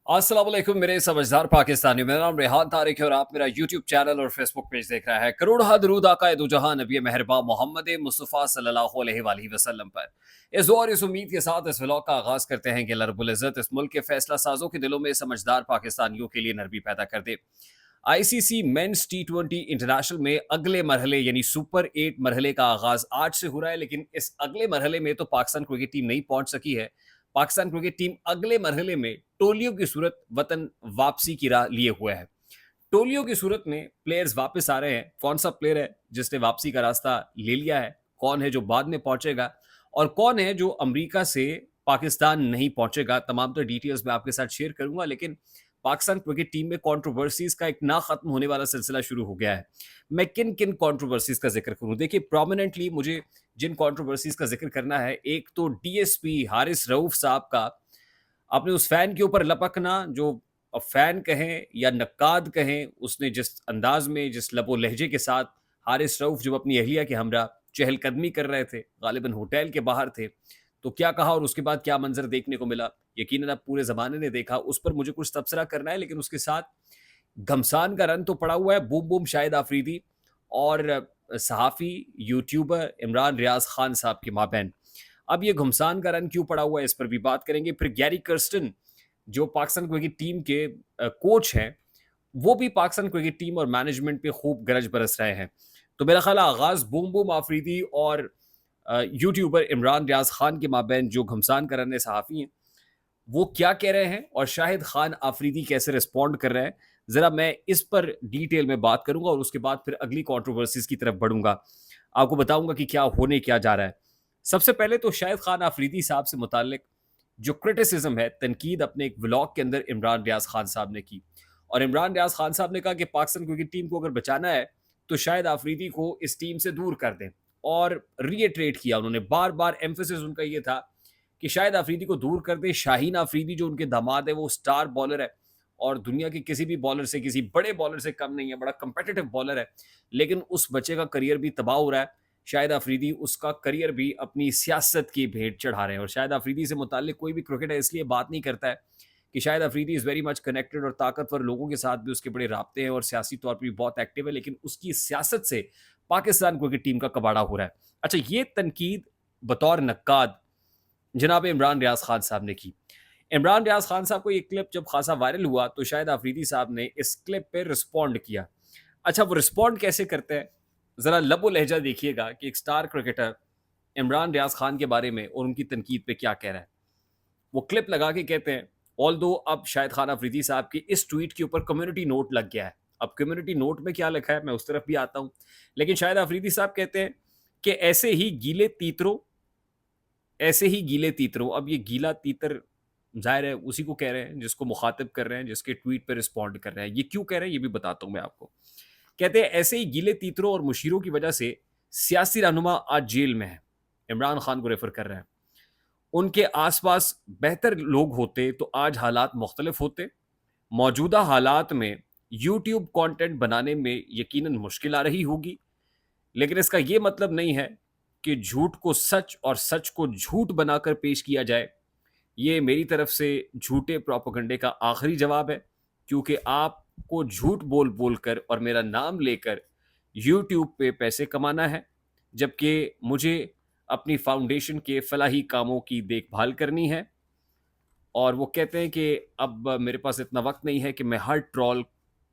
अस्सलाम वालेकुम मेरे समझदार पाकिस्तानियों। मेरा नाम रेहान तारिक है और आप मेरा यूट्यूब चैनल और फेसबुक पेज देख रहा है। करोड़ दरूद आका दो जहां नबी मेहरबा मोहम्मद मुस्तफ़ा सल्लल्लाहु अलैहि वसल्लम पर। इस दुआ और इस उम्मीद के साथ इस व्लॉग का आगाज़ करते हैं कि अल्लाह रब्बुल इज़्ज़त इस मुल्क के फैसला साजों के दिलों में समझदार पाकिस्तानियों के लिए नरमी पैदा कर दे। आईसीसी मेंस टी20 इंटरनेशनल में अगले मरहले यानी सुपर 8 मरहले का आगाज़ आज से हो रहा है, लेकिन इस अगले मरहले में तो पाकिस्तान क्रिकेट टीम नहीं पहुंच सकी है। पाकिस्तान क्रिकेट टीम अगले मरहले में टोलियों की सूरत वतन वापसी की राह लिए हुए है। टोलियों की सूरत में प्लेयर्स वापस आ रहे हैं। कौन सा प्लेयर है जिसने वापसी का रास्ता ले लिया है, कौन है जो बाद में पहुंचेगा और कौन है जो अमेरिका से पाकिस्तान नहीं पहुंचेगा, तमाम तो डिटेल्स मैं आपके साथ शेयर करूंगा। लेकिन पाकिस्तान क्रिकेट टीम में कंट्रोवर्सीज का एक ना खत्म होने वाला सिलसिला शुरू हो गया है। मैं किन किन कंट्रोवर्सीज का जिक्र करूं? देखिए, प्रोमिनेंटली मुझे जिन कंट्रोवर्सीज का जिक्र करना है, एक तो डीएसपी हारिस रऊफ साहब का अपने उस फैन के ऊपर लपकना, जो फैन कहें या नक्काद कहें, उसने जिस अंदाज में, जिस लबो लहजे के साथ हारिस रऊफ जब अपनी अहलिया के हमरा चहलकदमी कर रहे थे, गालिबन होटल के बाहर थे, तो क्या कहा और उसके बाद क्या मंजर देखने को मिला, यकीनन अब पूरे ज़माने ने देखा। उस पर मुझे कुछ तबसरा करना है, लेकिन उसके साथ घमसान का रन तो पड़ा हुआ है बूम बूम शाहिद आफरीदी और सहाफ़ी, यूट्यूबर इमरान रियाज़ खान साहब के माबैन। अब ये घमसान का रन क्यों पड़ा हुआ है, इस पर भी बात करेंगे। फिर गैरी कर्स्टन, जो पाकिस्तान क्रिकेट टीम के कोच हैं, वो भी पाकिस्तान क्रिकेट टीम और मैनेजमेंट पे खूब गरज बरस रहे हैं। तो मेरा ख्याल है आगाज़ बूम बूम आफरीदी और यूट्यूबर इमरान रियाज़ खान के माबैन जो घमसान का रन है, सहाफ़ी हैं, वो क्या कह रहे हैं और शाहिद खान आफरीदी कैसे रिस्पॉन्ड कर रहे हैं, ज़रा मैं इस पर डिटेल में बात करूंगा और उसके बाद फिर अगली कंट्रोवर्सीज की तरफ बढ़ूंगा। आपको बताऊंगा कि क्या होने क्या जा रहा है। सबसे पहले तो शाहिद खान आफरीदी साहब से मुतालिक जो क्रिटिसिज्म है, तनकीद अपने एक व्लॉग के अंदर इमरान रियाज खान साहब ने की। और इमरान रियाज खान साहब ने कहा कि पाकिस्तान क्रिकेट टीम को अगर बचाना है तो शायद आफरीदी को इस टीम से दूर कर दें। और रीट्रेट किया उन्होंने, बार बार एम्फोसिस उनका ये था कि शायद आफरीदी को दूर कर दे। शाहीन आफरीदी जो उनके दामाद है, वो स्टार बॉलर है और दुनिया के किसी भी बॉलर से, किसी बड़े बॉलर से कम नहीं है, बड़ा कंपेटिटिव बॉलर है। लेकिन उस बच्चे का करियर भी तबाह हो रहा है। शायद आफरीदी उसका करियर भी अपनी सियासत की भेंट चढ़ा रहे हैं। और शायद आफरीदी से मुतालिक कोई भी क्रिकेटर इसलिए बात नहीं करता है कि शायद Afridi is very much connected और ताकतवर लोगों के साथ भी उसके बड़े राब्ते हैं और सियासी तौर पर भी बहुत एक्टिव है, लेकिन उसकी सियासत से पाकिस्तान क्रिकेट टीम का कबाड़ा हो रहा है। अच्छा, ये तनकीद बतौर नक्काद जनाब इमरान रियाज खान साहब ने की। इमरान रियाज खान साहब को ये क्लिप जब खासा वायरल हुआ तो शायद आफरीदी साहब ने इस क्लिप पे रिस्पॉन्ड किया। अच्छा, वो रिस्पॉन्ड कैसे करते हैं, ज़रा लबो लहजा देखिएगा कि एक स्टार क्रिकेटर इमरान रियाज खान के बारे में और उनकी तनकीद पे क्या कह रहा है। वो क्लिप लगा के कहते हैं, ऑल दो अब शाहिद खान अफरीदी साहब की इस ट्वीट के ऊपर कम्युनिटी नोट लग गया है। अब कम्युनिटी नोट में क्या लिखा है मैं उस तरफ भी आता हूँ। लेकिन शाहिद अफरीदी साहब कहते हैं कि ऐसे ही गीले तीतरों, ऐसे ही गीले तीतरों। अब ये गीला तीतर ज़ाहिर है उसी को कह रहे हैं जिसको मुखातिब कर रहे हैं, जिसके ट्वीट पर रिस्पॉन्ड कर रहे हैं। ये क्यों कह रहे हैं ये भी बताता हूँ मैं आपको। कहते हैं ऐसे ही गीले तीतरों और मुशीरों की वजह से सियासी रहनुमा आज जेल में है। इमरान खान को रेफर कर रहे हैं। उनके आसपास बेहतर लोग होते तो आज हालात मुख्तलिफ होते। मौजूदा हालात में यूट्यूब कंटेंट बनाने में यकीनन मुश्किल आ रही होगी, लेकिन इसका यह मतलब नहीं है कि झूठ को सच और सच को झूठ बनाकर पेश किया जाए। ये मेरी तरफ से झूठे प्रोपेगेंडे का आखिरी जवाब है, क्योंकि आपको झूठ बोल बोलकर और मेरा नाम लेकर यूट्यूब पे पैसे कमाना है, जबकि मुझे अपनी फाउंडेशन के फलाही कामों की देखभाल करनी है। और वो कहते हैं कि अब मेरे पास इतना वक्त नहीं है कि मैं हर ट्रोल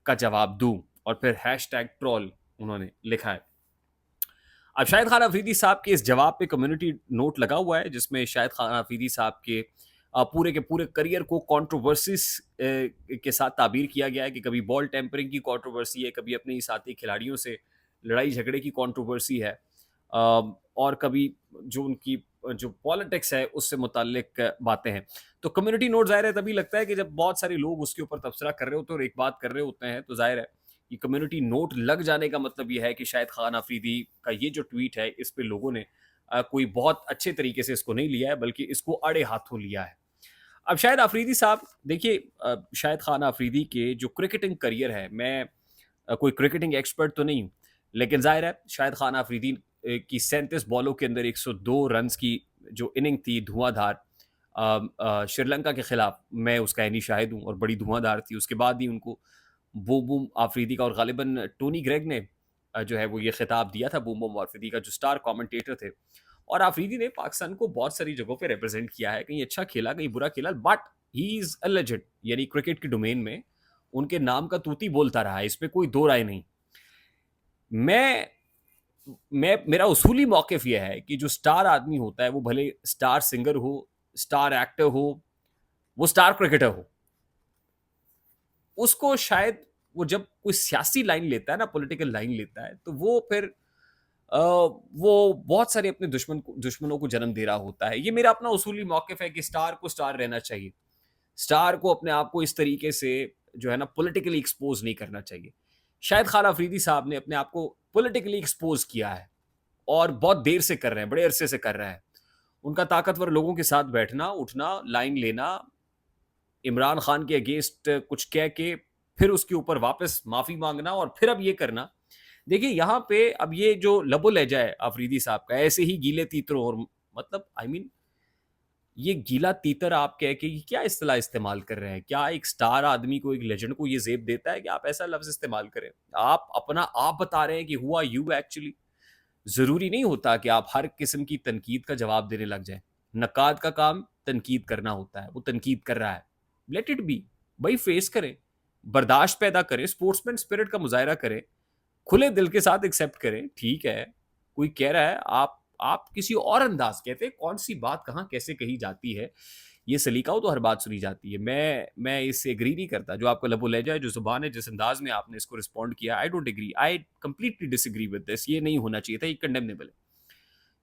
का जवाब दूं, और फिर हैशटैग ट्रोल उन्होंने लिखा है। अब शाहिद खान अफरीदी साहब के इस जवाब पे कम्युनिटी नोट लगा हुआ है, जिसमें शाहिद खान अफरीदी साहब के पूरे करियर को कंट्रोवर्सीज के साथ ताबीर किया गया है कि कभी बॉल टेम्परिंग की कंट्रोवर्सी है, कभी अपने ही साथी खिलाड़ियों से लड़ाई झगड़े की कंट्रोवर्सी है, और कभी जो उनकी जो पॉलिटिक्स है उससे मुतालिक बातें हैं। तो कम्युनिटी नोट ज़ाहिर है तभी लगता है कि जब बहुत सारे लोग उसके ऊपर तबसरा कर रहे होते हैं और एक बात कर रहे होते हैं, तो ज़ाहिर है कि कम्युनिटी नोट लग जाने का मतलब ये है कि शायद खान अफरीदी का ये जो ट्वीट है इस पे लोगों ने कोई बहुत अच्छे तरीके से इसको नहीं लिया है, बल्कि इसको अड़े हाथों लिया है। अब शायद अफरीदी साहब देखिए, शायद खान अफरीदी के जो क्रिकेटिंग करियर है, मैं कोई क्रिकेटिंग एक्सपर्ट तो नहीं हूँ, लेकिन जाहिर है शायद खान अफरीदी की 37 बॉलों के अंदर 102 रन की जो इनिंग थी धुआंधार, श्रीलंका के खिलाफ मैं उसका ऐनी शाहिद हूँ और बड़ी धुआंधार थी। उसके बाद ही उनको बूम बूम आफरीदी का और गालिबन टोनी ग्रेग ने जो है वो ये खिताब दिया था बूम बूम आफरीदी का, जो स्टार कमेंटेटर थे। और आफरीदी ने पाकिस्तान को बहुत सारी जगहों पे रिप्रेजेंट किया है, कहीं अच्छा खेला कहीं बुरा खेला, but he is a legend. यानी क्रिकेट के डोमेन में उनके नाम का तूती बोलता रहा है, इसमें कोई दो राय नहीं। मैं मैं मेरा उसूली मौक़िफ़ ये है कि जो स्टार आदमी होता है, वो भले स्टार सिंगर हो, स्टार एक्टर हो, वो स्टार क्रिकेटर हो, उसको शायद वो जब कोई सियासी लाइन लेता है ना, पॉलिटिकल लाइन लेता है, तो वो फिर वो बहुत सारे अपने दुश्मनों को जन्म दे रहा होता है। ये मेरा अपना उसूली मौक़िफ़ है कि स्टार को स्टार रहना चाहिए। स्टार को अपने आप को इस तरीके से जो है ना पॉलिटिकली एक्सपोज़ नहीं करना चाहिए। शायद खान अफरीदी साहब ने अपने आप को पॉलिटिकली एक्सपोज़ किया है और बहुत देर से कर रहे हैं, बड़े अरसे से कर रहे हैं। उनका ताकतवर लोगों के साथ बैठना, उठना, लाइन लेना, इमरान खान के अगेंस्ट कुछ कह के फिर उसके ऊपर वापस माफ़ी माँगना और फिर अब ये करना। देखिए यहाँ पे अब ये जो लबो-लहजा है अफरीदी साहब का, ऐसे ही गीले तीतरों और मतलब आई मीन ये गीला तीतर आप कह के ये क्या इस्तेलाह इस्तेमाल कर रहे हैं? क्या एक स्टार आदमी को, एक लेजेंड को ये ज़ेब देता है कि आप ऐसा लफ़्ज़ इस्तेमाल करें? आप अपना आप बता रहे हैं कि हू आर यू एक्चुअली? ज़रूरी नहीं होता कि आप हर किस्म की तनकीद का जवाब देने लग जाएँ। नक़्क़ाद का काम तनकीद करना होता है, वो तनकीद कर रहा है। लेट इट बी, भई फेस करें, बर्दाश्त पैदा करें, स्पोर्ट्समैन स्पिरिट का मुज़ाहिरा करें, खुले दिल के साथ एक्सेप्ट करें, ठीक है। कोई कह रहा है आप किसी और अंदाज़ कहते हैं, कौन-सी बात कहाँ कैसे कही जाती है, ये सलीका हो तो हर बात सुनी जाती है। मैं इससे एग्री नहीं करता। जो आपका लबो-लहजा है, जो ज़ुबान है, जिस अंदाज़ में आपने इसको रिस्पॉन्ड किया, I don't agree. I completely disagree with this. ये नहीं होना चाहिए था, ये कंडेमनेबल है।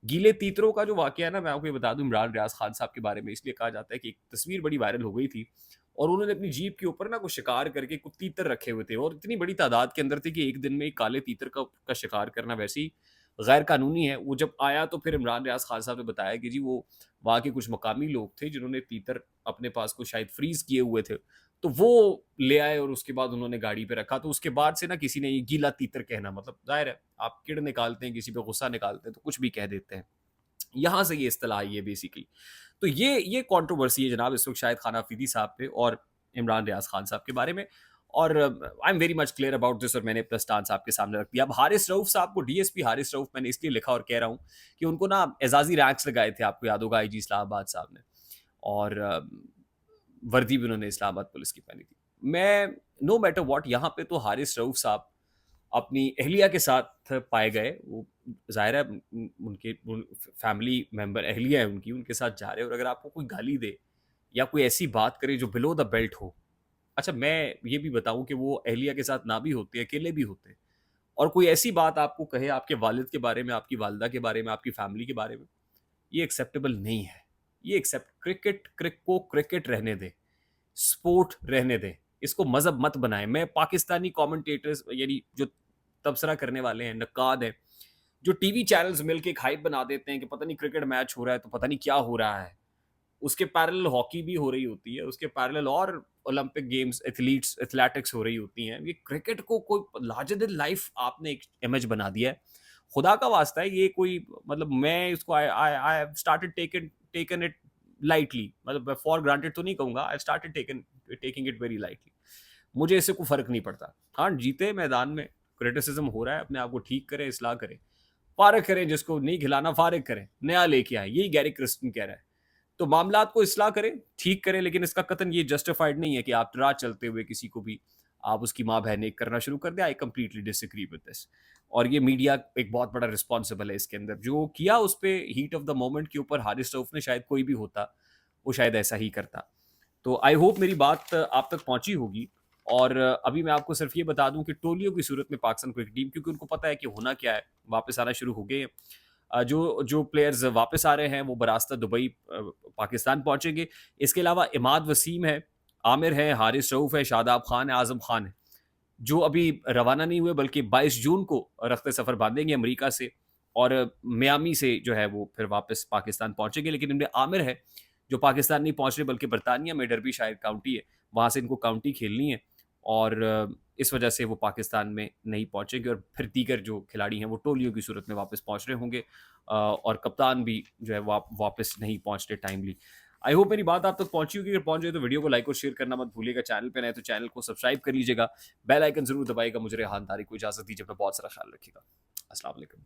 गीले तीतरों का जो वाक़या है ना, मैं आपको ये बता दूँ इमरान रियाज़ खान साहब के बारे में इसलिए कहा जाता है कि एक तस्वीर बड़ी वायरल हो गई थी और उन्होंने अपनी जीप के ऊपर ना कुछ शिकार करके कुछ तीतर रखे हुए थे और इतनी बड़ी तादाद के अंदर थे कि एक दिन में एक काले तीतर का शिकार करना वैसे ही गैर कानूनी है। वो जब आया तो फिर इमरान रियाज़ खान साहब ने बताया कि जी वो वहाँ के कुछ मकामी लोग थे जिन्होंने तीतर अपने पास को शायद फ्रीज़ किए हुए थे। तो वो ले आए और उसके बाद उन्होंने गाड़ी पे रखा। तो उसके बाद से ना किसी ने ये गीला तीतर कहना मतलब ज़ाहिर है आप चिढ़ निकालते हैं, किसी पे गुस्सा निकालते हैं तो कुछ भी कह देते हैं। यहाँ से ये इस्तिलाह आई है बेसिकली। तो ये कंट्रोवर्सी है जनाब इस वक़्त शायद खान अफरीदी साहब पे और इमरान रियाज़ खान साहब के बारे में और I am very much clear about this और मैंने अपना स्टांस आपके सामने रख दिया। अब हारिस रऊफ़ साहब को डीएसपी हारिस रऊफ़ मैंने इसलिए लिखा और कह रहा हूँ कि उनको ना एज़ाज़ी रैंक्स लगाए थे, आपको याद होगा आईजी इस्लामाबाद साहब ने और वर्दी भी उन्होंने इस्लामाबाद पुलिस की पहनी थी। मैं नो मैटर व्हाट यहाँ पे तो हारिस रऊफ़ साहब अपनी अहलिया के साथ पाए गए। वो ज़ाहिर है उनके फैमिली मेंबर अहलिया है उनकी, उनके साथ जा रहे हैं और अगर आपको कोई गाली दे या कोई ऐसी बात करे जो बिलो द बेल्ट हो। अच्छा मैं ये भी बताऊँ कि वो अहलिया के साथ ना भी होते, अकेले भी होते और कोई ऐसी बात आपको कहे आपके वालिद के बारे में, आपकी वालिदा के बारे में, आपकी फैमिली के बारे में, ये एक्सेप्टेबल नहीं है। ये एक्सेप्ट क्रिकेट रहने दें, स्पोर्ट रहने दें, इसको मज़हब मत बनाएँ। मैं पाकिस्तानी कमेंटेटर्स यानी जो तबसरा करने वाले हैं, नक्काद हैं, जो टीवी चैनल्स मिलके एक हाइप बना देते हैं कि पता नहीं क्रिकेट मैच हो रहा है, तो पता नहीं क्या हो रहा है। उसके पैरेलल हॉकी भी हो रही होती है, उसके पैरेलल और ओलंपिक गेम्स, एथलेटिक्स हो रही होती हैं। ये क्रिकेट को कोई लार्जर देन लाइफ आपने एक इमेज बना दिया है। खुदा का वास्ता है ये कोई मतलब मैं इसको I have started taken it lightly मतलब फॉर ग्रांटेड तो नहीं कहूँगा, I started taking it very lightly. मुझे इससे कोई फ़र्क नहीं पड़ता। हाँ, जीते मैदान में, क्रिटिसिज़्म हो रहा है, अपने आप को ठीक करें, इस्लाह करें। फ़ारिग करें जिसको नहीं खिलाना फ़ारिग करें, नया लेके आएँ, यही गैरी क्रिस्टन कह रहा है। तो मामलात को इस्लाह करें, ठीक करें, लेकिन इसका कतन ये जस्टिफाइड नहीं है कि आप राह चलते हुए किसी को भी आप उसकी माँ-बहन एक करना शुरू कर दें। आई कंप्लीटली डिसएग्री विद दिस और ये मीडिया एक बहुत बड़ा रिस्पॉन्सिबल है इसके अंदर। जो किया उस पे हीट ऑफ द मोमेंट के ऊपर हारिस रऊफ ने शायद कोई भी होता, वो शायद ऐसा ही करता। तो आई होप मेरी बात आप तक पहुँची होगी और अभी मैं आपको सिर्फ ये बता दूँ कि टोलियों की सूरत में पाकिस्तान क्रिकेट टीम क्योंकि उनको पता है कि होना क्या है, वापस आना शुरू हो गए हैं। जो जो प्लेयर्स वापस आ रहे हैं वो बरास्ता दुबई पाकिस्तान पहुंचेंगे। इसके अलावा इमाद वसीम है, आमिर है, हारिस रऊफ है, शादाब खान है, आजम खान है, जो अभी रवाना नहीं हुए बल्कि 22 जून को रफ्ते सफ़र बांधेंगे अमेरिका से और मियामी से जो है वो फिर वापस पाकिस्तान पहुंचेंगे। लेकिन इनमें आमिर है जो पाकिस्तान नहीं पहुंच रहे बल्कि बरतानिया में डरबी शायद काउंटी है, वहाँ से इनको काउंटी खेलनी है और इस वजह से वो पाकिस्तान में नहीं पहुंचेंगे और फिर दीगर जो खिलाड़ी हैं वो टोलियों की सूरत में वापस पहुंच रहे होंगे और कप्तान भी जो है वापस नहीं पहुंच रहे टाइमली। आई होप मेरी बात आप तक पहुंची होगी। अगर पहुंच जाए तो वीडियो को लाइक और शेयर करना मत भूलिएगा। चैनल पे नए तो चैनल को सब्सक्राइब कर लीजिएगा। बेल आइकन जरूर दबाइएगा। मुझे रेहान तारिक को इजाजत दीजिए। अपना बहुत सारा ख्याल रखिएगा। अस्सलाम वालेकुम।